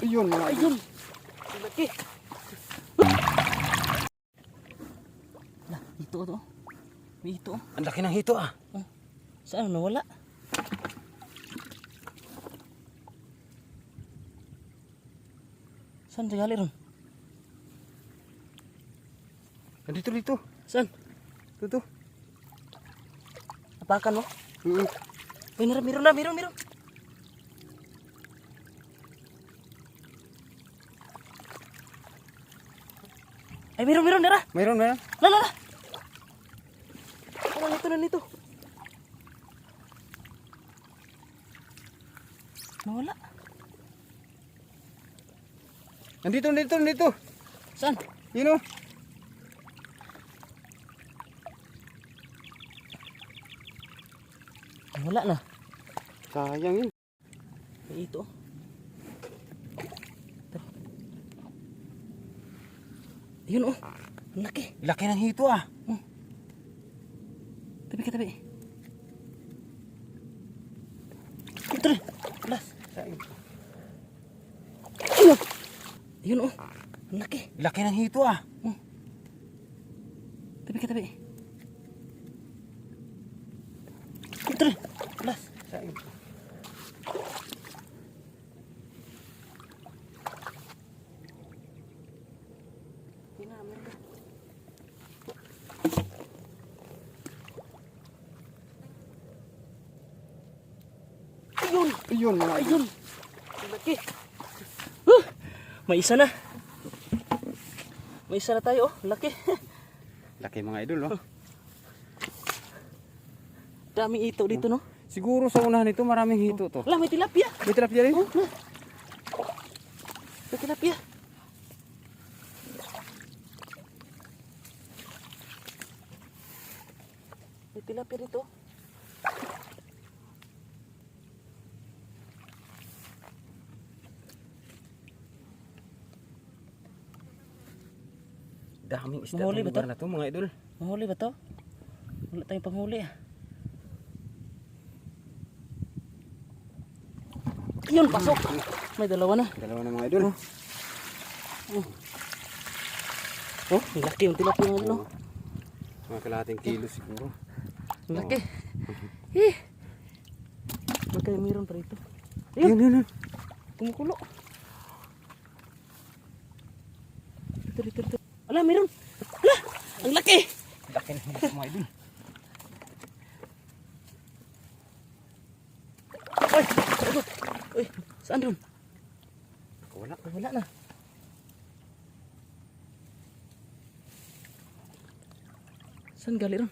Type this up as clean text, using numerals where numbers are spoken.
Ayun mga idol. Ayun. Laki. Lah, ito to. May ito. Ang laki ng hito ah. Saan nawala? Saan nagali ron? Dito. Saan? Ito. Apakan mo? Uy, meron. Ay, meron, Dara. Mayroon. La. Ano nito? Nawala. Nandito. Saan? Yun oh. Nawala na. Sayang yun. May ito. Ayun oh. Ang laki. Laki ng hito ah. Tabi ka. Ito. Las. Ayun oh. Ang laki. Laki ng hito ah. Tabi ka. Ito. Las. Ayun mga idol. Ayun. Ang laki. May isa na. May isa na tayo oh. Laki. Laki mga idol oh. Daming ito dito no. Siguro sa unahan nito maraming hito to. Wala, may tilapia. May tilapia rin? May tilapia. May tilapia dito. Daming isda Mahuli itong ba to? lugar na to mga idol. Mahuli ba to? Wala tayong panghuli ah. Yun, pasok. May dalawa na. Dalawa na mga idol. Oh, ang laki yung tilapia ng ano. Mga kalahating kilo siguro. Ang laki. Magkaya mayroon pa rito. Yun. Kumukulo. Ito. Ala, mayroon. Ala, ang laki. Laki ng hito mga idol. Uy, saan ron? Wala na. Saan gali ron?